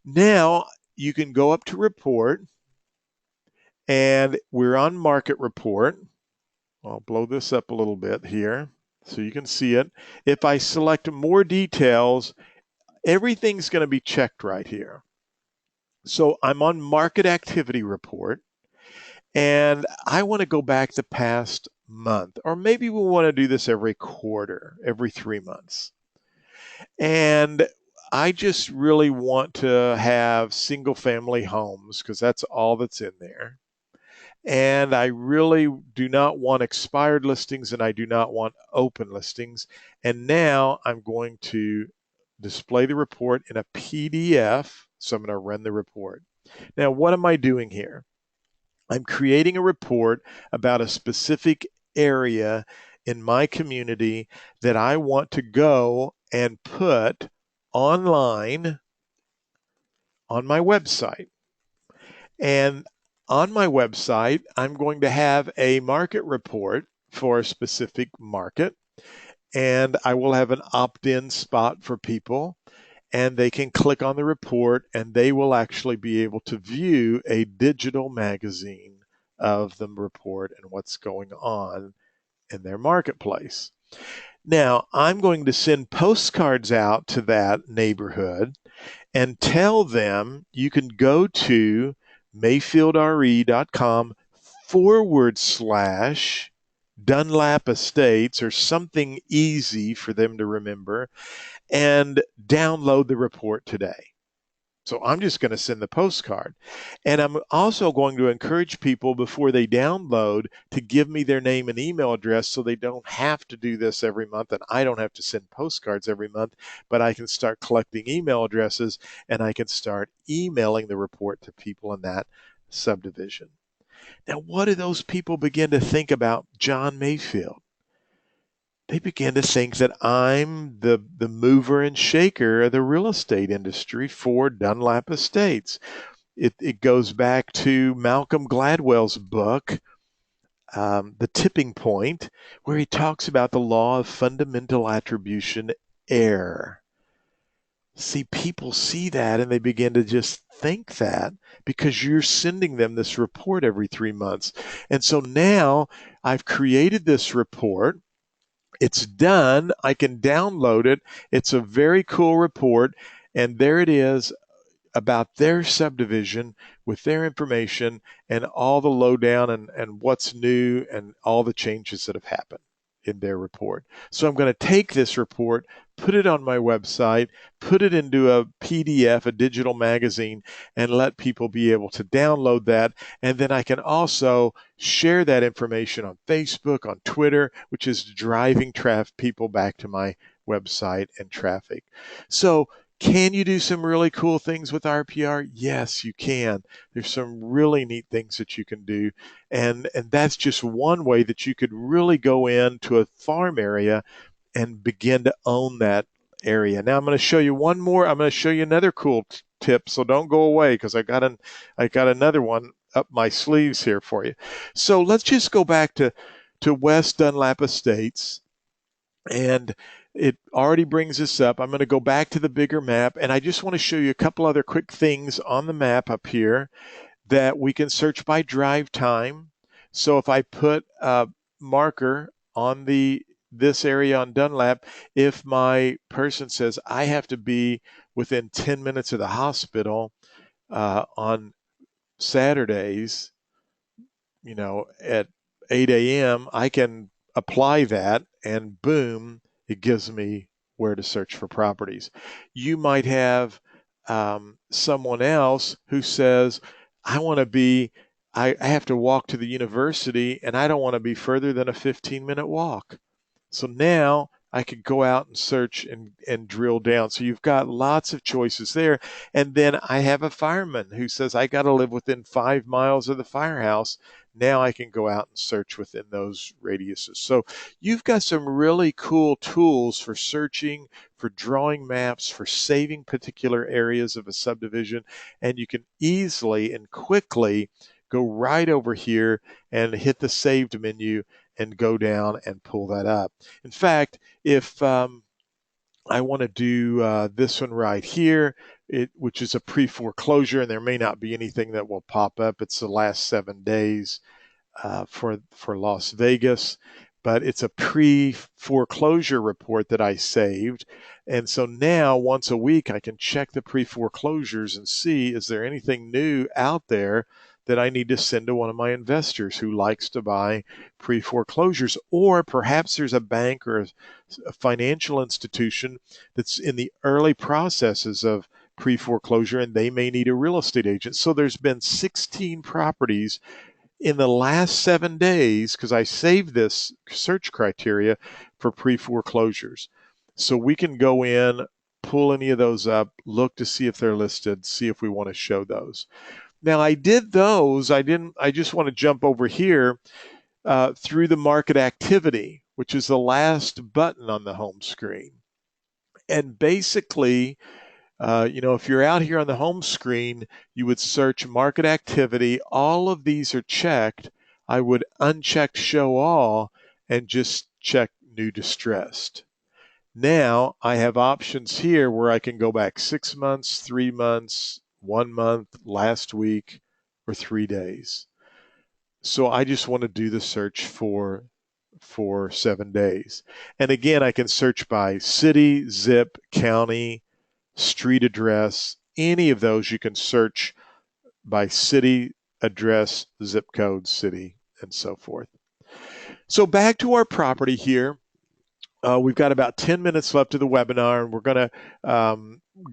Now you can go up to report, and we're on market report. I'll blow this up a little bit here so you can see it. If I select more details, everything's going to be checked right here. So I'm on market activity report, and I want to go back the past month, or maybe we'll want to do this every quarter, every 3 months. And I just really want to have single family homes because that's all that's in there. And I really do not want expired listings, and I do not want open listings. And now I'm going to display the report in a PDF. So I'm going to run the report. Now, what am I doing here? I'm creating a report about a specific area in my community that I want to go and put online on my website. And on my website, I'm going to have a market report for a specific market, and I will have an opt-in spot for people, and they can click on the report, and they will actually be able to view a digital magazine of the report and what's going on in their marketplace. Now, I'm going to send postcards out to that neighborhood and tell them you can go to mayfieldre.com / Dunlap Estates or something easy for them to remember and download the report today. So I'm just going to send the postcard. And I'm also going to encourage people before they download to give me their name and email address so they don't have to do this every month and I don't have to send postcards every month, but I can start collecting email addresses and I can start emailing the report to people in that subdivision. Now, what do those people begin to think about John Mayfield? They begin to think that I'm the mover and shaker of the real estate industry for Dunlap Estates. It goes back to Malcolm Gladwell's book, The Tipping Point, where he talks about the law of fundamental attribution error. See, people see that and they begin to just think that because you're sending them this report every 3 months. And so now I've created this report. It's done. I can download it. It's a very cool report. And there it is about their subdivision with their information and all the lowdown and what's new and all the changes that have happened in their report. So I'm going to take this report, put it on my website, put it into a PDF, a digital magazine, and let people be able to download that. And then I can also share that information on Facebook, on Twitter, which is driving people back to my website and traffic. So can you do some really cool things with RPR? Yes, you can. There's some really neat things that you can do. And that's just one way that you could really go into a farm area and begin to own that area. Now I'm going to show you one more. I'm going to show you another cool tip. So don't go away because I got another one up my sleeves here for you. So let's just go back to West Dunlap Estates. And it already brings us up. I'm going to go back to the bigger map, and I just want to show you a couple other quick things on the map up here that we can search by drive time. So if I put a marker on this area on Dunlap, if my person says I have to be within 10 minutes of the hospital on Saturdays, at 8 a.m., I can apply that and boom, it gives me where to search for properties. You might have someone else who says, I want to be, I have to walk to the university and I don't want to be further than a 15-minute walk. So now I could go out and search and drill down. So you've got lots of choices there. And then I have a fireman who says, I got to live within 5 miles of the firehouse. Now I can go out and search within those radiuses. So you've got some really cool tools for searching, for drawing maps, for saving particular areas of a subdivision. And you can easily and quickly go right over here and hit the saved menu and go down and pull that up. In fact, if I want to do this one right here, which is a pre-foreclosure, and there may not be anything that will pop up. It's the last 7 days for Las Vegas, but it's a pre-foreclosure report that I saved. And so now once a week, I can check the pre-foreclosures and see, is there anything new out there that I need to send to one of my investors who likes to buy pre-foreclosures? Or perhaps there's a bank or a financial institution that's in the early processes of pre-foreclosure and they may need a real estate agent. So there's been 16 properties in the last 7 days because I saved this search criteria for pre-foreclosures. So we can go in, pull any of those up, look to see if they're listed, see if we want to show those. Now I did those. I just want to jump over here through the market activity, which is the last button on the home screen. And basically, if you're out here on the home screen, you would search market activity. All of these are checked. I would uncheck show all and just check new distressed. Now I have options here where I can go back 6 months, 3 months, 1 month, last week, or 3 days. So I just want to do the search for 7 days. And again, I can search by city, zip, county, street address, any of those you can search by city, address, zip code, city, and so forth. So back to our property here. We've got about 10 minutes left of the webinar, and we're going to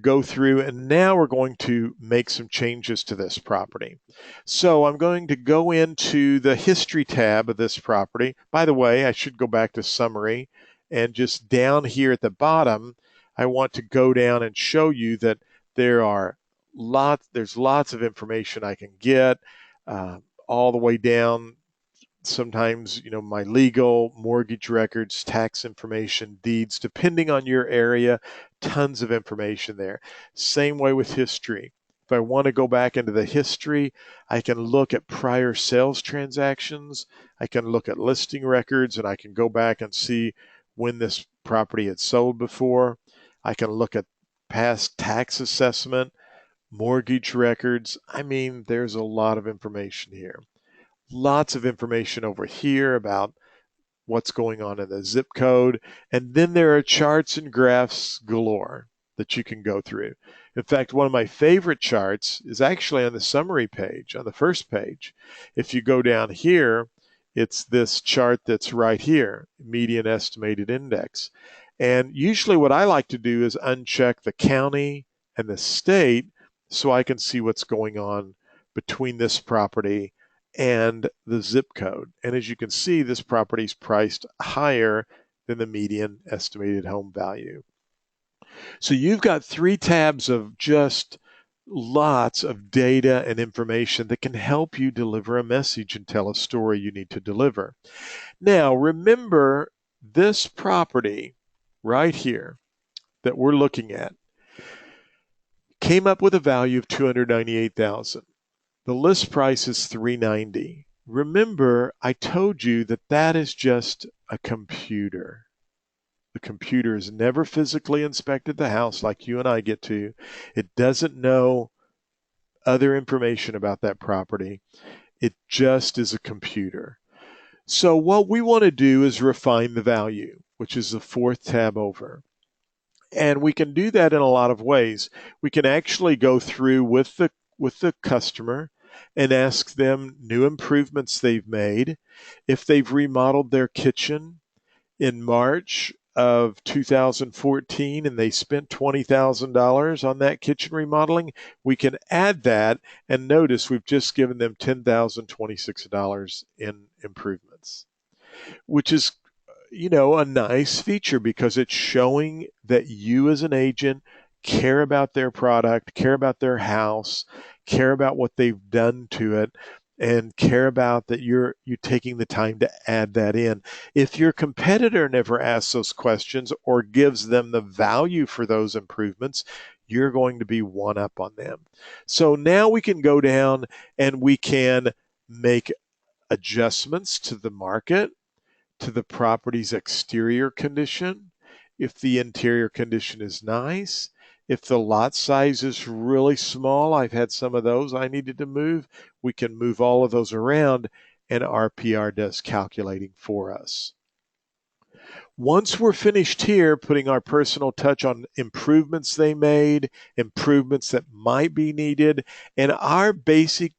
go through, and now we're going to make some changes to this property. So I'm going to go into the history tab of this property. By the way, I should go back to summary, and just down here at the bottom, I want to go down and show you that there's lots of information I can get, uh, all the way down. Sometimes, my legal, mortgage records, tax information, deeds, depending on your area, tons of information there. Same way with history. If I want to go back into the history, I can look at prior sales transactions. I can look at listing records, and I can go back and see when this property had sold before. I can look at past tax assessment, mortgage records. I mean, there's a lot of information here. Lots of information over here about what's going on in the zip code. And then there are charts and graphs galore that you can go through. In fact, one of my favorite charts is actually on the summary page, on the first page. If you go down here, it's this chart that's right here, median estimated index. And usually what I like to do is uncheck the county and the state so I can see what's going on between this property and the zip code. And as you can see, this property is priced higher than the median estimated home value. So you've got 3 tabs of just lots of data and information that can help you deliver a message and tell a story you need to deliver. Now, remember this property right here that we're looking at came up with a value of $298,000. The list price is $390,000. Remember, I told you that that is just a computer. The computer has never physically inspected the house like you and I get to. It doesn't know other information about that property. It just is a computer. So what we want to do is refine the value, which is the 4th tab over. And we can do that in a lot of ways. We can actually go through with the customer and ask them new improvements they've made. If they've remodeled their kitchen in March of 2014 and they spent $20,000 on that kitchen remodeling, we can add that, and notice we've just given them $10,026 in improvements, which is a nice feature because it's showing that you as an agent care about their product, care about their house, care about what they've done to it, and care about that you're taking the time to add that in. If your competitor never asks those questions or gives them the value for those improvements, you're going to be one up on them. So now we can go down and we can make adjustments to the market, to the property's exterior condition, if the interior condition is nice, if the lot size is really small. I've had some of those I needed to move. We can move all of those around, and RPR does calculating for us. Once we're finished here, putting our personal touch on improvements they made, improvements that might be needed, and our basic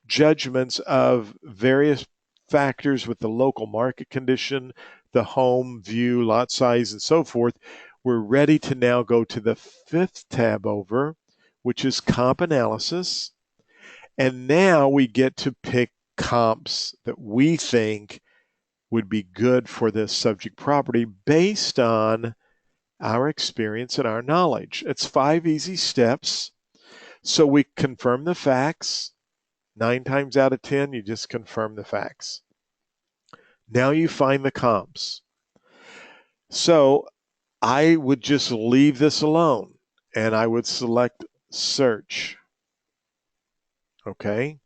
judgments of various factors with the local market condition, the home view, lot size, and so forth, we're ready to now go to the 5th tab over, which is comp analysis. And now we get to pick comps that we think would be good for this subject property based on our experience and our knowledge. It's 5 easy steps. So we confirm the facts. 9 times out of 10, you just confirm the facts. Now you find the comps. So I would just leave this alone and I would select search. Okay.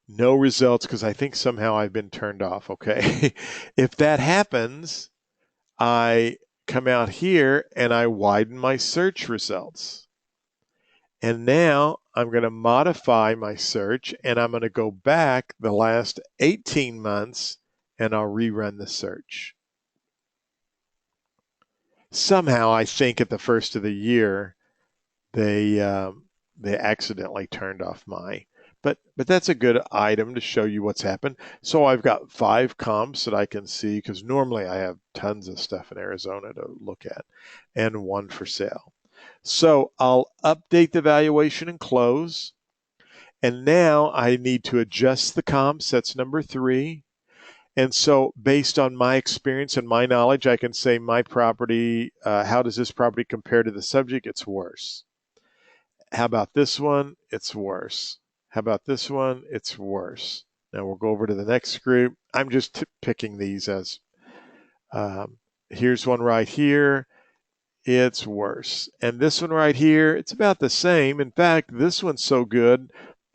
No results because I think somehow I've been turned off. Okay. If that happens, I come out here and I widen my search results. And now I'm going to modify my search and I'm going to go back the last 18 months and I'll rerun the search. Somehow I think at the first of the year they accidentally turned off my But that's a good item to show you what's happened. So I've got 5 comps that I can see because normally I have tons of stuff in Arizona to look at, and 1 for sale. So I'll update the valuation and close. And now I need to adjust the comps. That's number 3. And so based on my experience and my knowledge, I can say my property, how does this property compare to the subject? It's worse. How about this one? It's worse. How about this one? It's worse. Now we'll go over to the next group. I'm just picking these as, here's one right here. It's worse. And this one right here, it's about the same. In fact, this one's so good,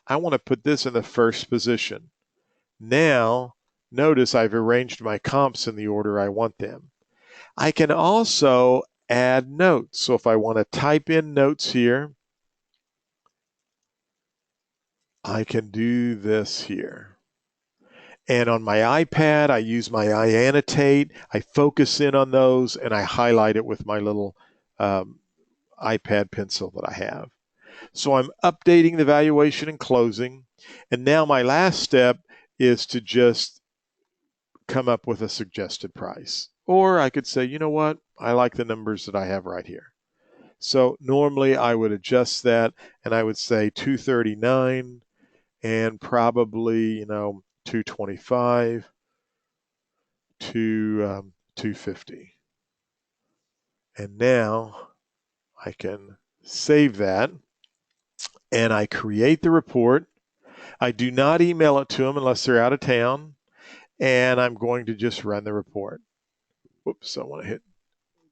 I want to put this in the first position. Now, notice I've arranged my comps in the order I want them. I can also add notes. So if I want to type in notes here, I can do this here. And on my iPad, I use my iAnnotate. I focus in on those and I highlight it with my little iPad pencil that I have. So I'm updating the valuation and closing. And now my last step is to just come up with a suggested price. Or I could say, you know what? I like the numbers that I have right here. So normally I would adjust that and I would say 239 and probably, 225 to 250. And now I can save that and I create the report. I do not email it to them unless they're out of town, and I'm going to just run the report. Whoops, I want to hit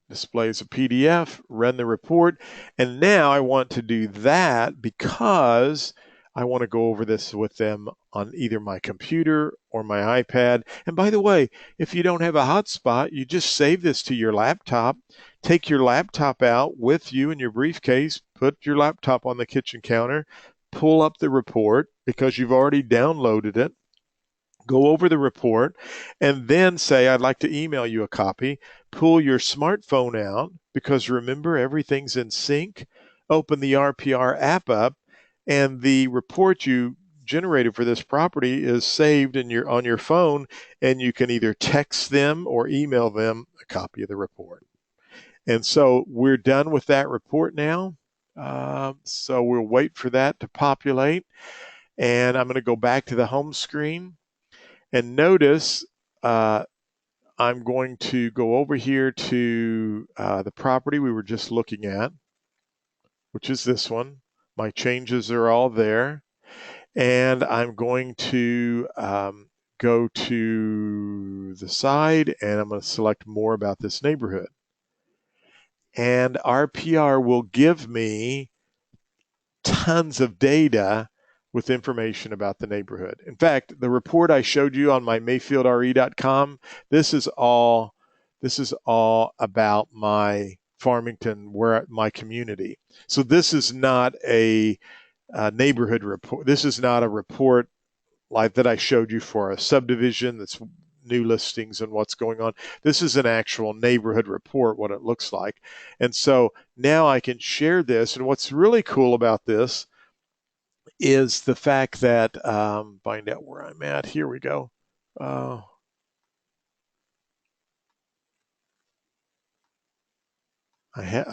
display as a PDF, run the report, and now I want to do that because I want to go over this with them on either my computer or my iPad. And by the way, if you don't have a hotspot, you just save this to your laptop. Take your laptop out with you in your briefcase, put your laptop on the kitchen counter, pull up the report because you've already downloaded it. Go over the report and then say, I'd like to email you a copy. Pull your smartphone out because remember, everything's in sync. Open the RPR app up, and the report you generated for this property is saved on your phone, and you can either text them or email them a copy of the report. And so we're done with that report now. So we'll wait for that to populate. And I'm going to go back to the home screen. And notice I'm going to go over here to the property we were just looking at, which is this one. My changes are all there. And I'm going to go to the side and I'm going to select more about this neighborhood. And RPR will give me tons of data with information about the neighborhood. In fact, the report I showed you on my mayfieldre.com, this is all about my Farmington, where my community. So this is not a neighborhood report. This is not a report like that I showed you for a subdivision that's new listings and what's going on. This is an actual neighborhood report, what it looks like. And so now I can share this. And what's really cool about this is the fact that, find out where I'm at. Here we go. I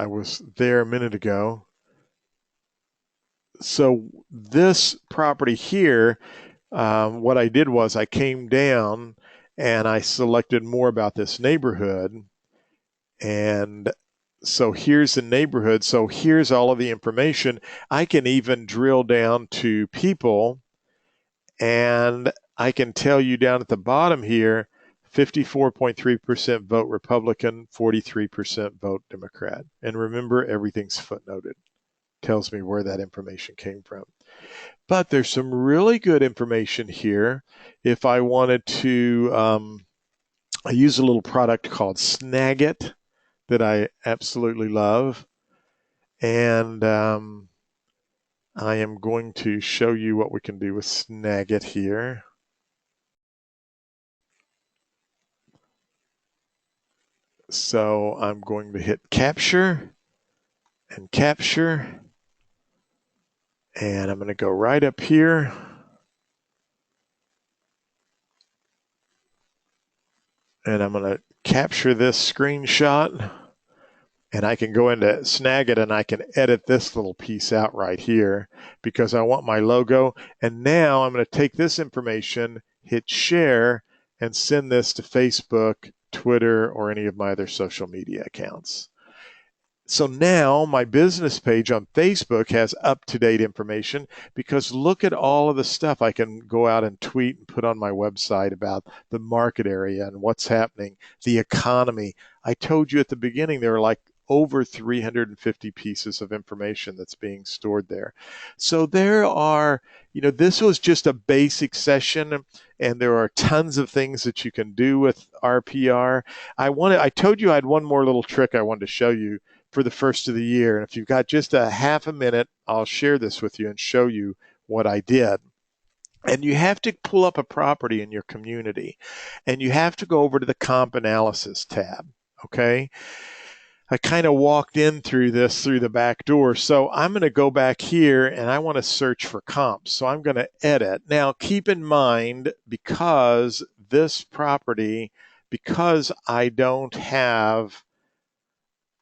was there a minute ago. So this property here, what I did was I came down and I selected more about this neighborhood. And so here's the neighborhood. So here's all of the information. I can even drill down to people, and I can tell you down at the bottom here, 54.3% vote Republican, 43% vote Democrat. And remember, everything's footnoted. Tells me where that information came from. But there's some really good information here. If I wanted to, I use a little product called Snagit that I absolutely love. And I am going to show you what we can do with Snagit here. So I'm going to hit capture and capture. And I'm going to go right up here. And I'm going to capture this screenshot, and I can go into Snagit and I can edit this little piece out right here because I want my logo. And now I'm going to take this information, hit share, and send this to Facebook, Twitter, or any of my other social media accounts. So now my business page on Facebook has up-to-date information because look at all of the stuff I can go out and tweet and put on my website about the market area and what's happening, the economy. I told you at the beginning there are like over 350 pieces of information that's being stored there. So there are, this was just a basic session, and there are tons of things that you can do with RPR. I told you I had one more little trick I wanted to show you for the first of the year. And if you've got just a half a minute, I'll share this with you and show you what I did. And you have to pull up a property in your community, and you have to go over to the comp analysis tab. Okay. I kind of walked in through the back door. So I'm going to go back here and I want to search for comps. So I'm going to edit. Now keep in mind, because this property, because I don't have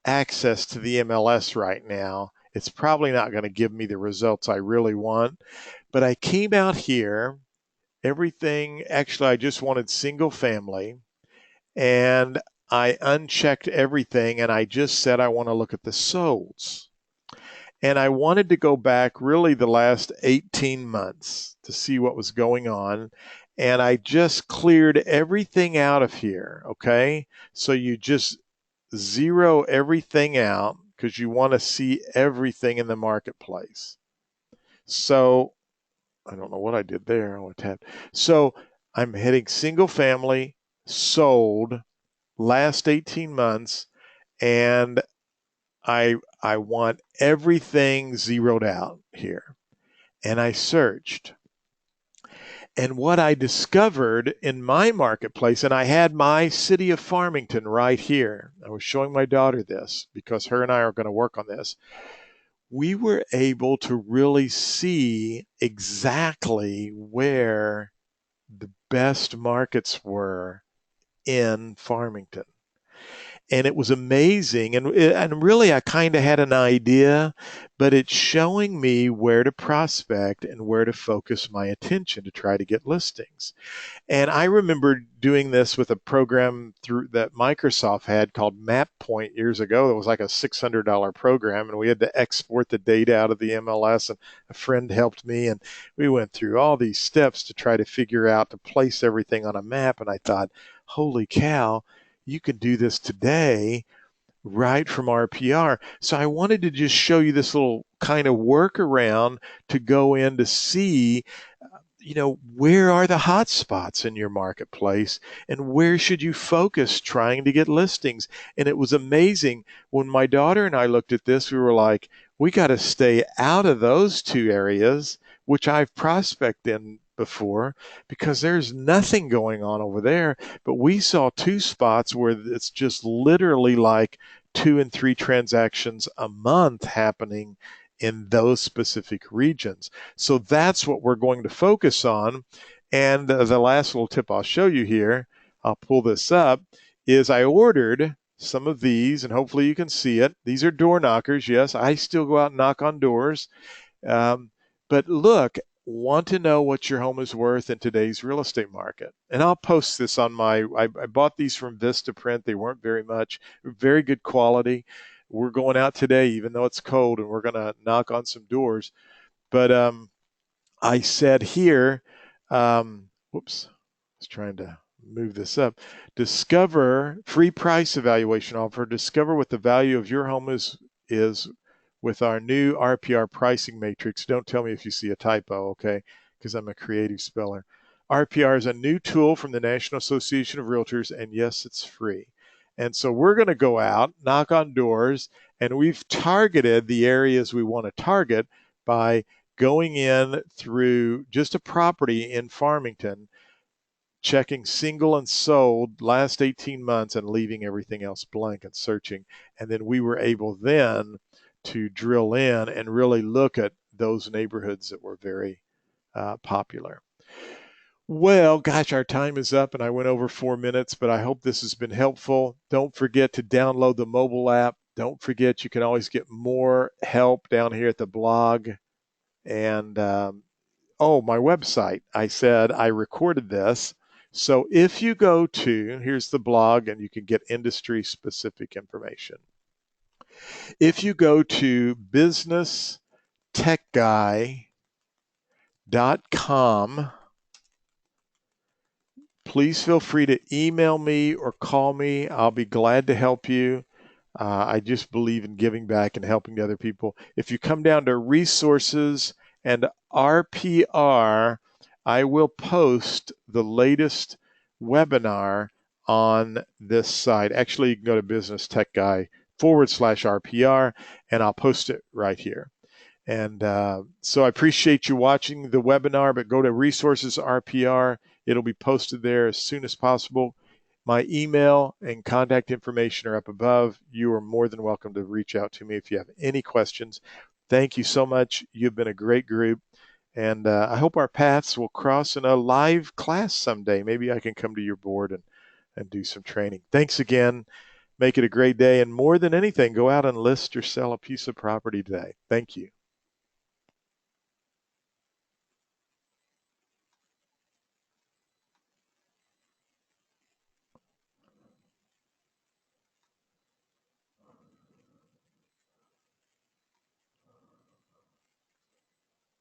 access to the MLS right now, it's probably not going to give me the results I really want. But I came out here, everything, actually, I just wanted single family, and I unchecked everything, and I just said I want to look at the solds. And I wanted to go back really the last 18 months to see what was going on. And I just cleared everything out of here, okay? So you just zero everything out because you want to see everything in the marketplace. So I don't know what I did there. I tapped. So I'm hitting single family, sold, last 18 months, and I want everything zeroed out here. And I searched. And what I discovered in my marketplace, and I had my city of Farmington right here. I was showing my daughter this because her and I are going to work on this. We were able to really see exactly where the best markets were in Farmington. And it was amazing. And really, I kind of had an idea, but it's showing me where to prospect and where to focus my attention to try to get listings. And I remember doing this with a program through that Microsoft had called MapPoint years ago. It was like a $600 program, and we had to export the data out of the MLS. And a friend helped me, and we went through all these steps to try to figure out to place everything on a map. And I thought, holy cow, you can do this today right from RPR. So I wanted to just show you this little kind of workaround to go in to see, where are the hot spots in your marketplace and where should you focus trying to get listings. And it was amazing when my daughter and I looked at this, we were like, we got to stay out of those two areas, which I've prospected in before, because there's nothing going on over there. But we saw two spots where it's just literally like 2 and 3 transactions a month happening in those specific regions. So that's what we're going to focus on. And the last little tip I'll show you here, I'll pull this up, is I ordered some of these, and hopefully you can see it. These are door knockers. Yes, I still go out and knock on doors. But look, want to know what your home is worth in today's real estate market. And I'll post this on I bought these from Vistaprint. They weren't very much, very good quality. We're going out today, even though it's cold, and we're going to knock on some doors. But I said here, whoops, I was trying to move this up. Discover free price evaluation offer. Discover what the value of your home is with our new RPR pricing matrix. Don't tell me if you see a typo, okay? Because I'm a creative speller. RPR is a new tool from the National Association of Realtors, and yes, it's free. And so we're going to go out, knock on doors, and we've targeted the areas we want to target by going in through just a property in Farmington, checking single and sold last 18 months and leaving everything else blank and searching. And then we were able then to drill in and really look at those neighborhoods that were very popular. Well, gosh, our time is up and I went over 4 minutes, but I hope this has been helpful. Don't forget to download the mobile app. Don't forget you can always get more help down here at the blog. And oh, my website. I said I recorded this. So if you go to, here's the blog, and you can get industry specific information. If you go to businesstechguy.com, please feel free to email me or call me. I'll be glad to help you. I just believe in giving back and helping other people. If you come down to resources and RPR, I will post the latest webinar on this site. Actually, you can go to Business Tech Guy /RPR, and I'll post it right here. And so I appreciate you watching the webinar, but go to Resources RPR. It'll be posted there as soon as possible. My email and contact information are up above. You are more than welcome to reach out to me if you have any questions. Thank you so much. You've been a great group. And I hope our paths will cross in a live class someday. Maybe I can come to your board and do some training. Thanks again. Make it a great day. And more than anything, go out and list or sell a piece of property today. Thank you.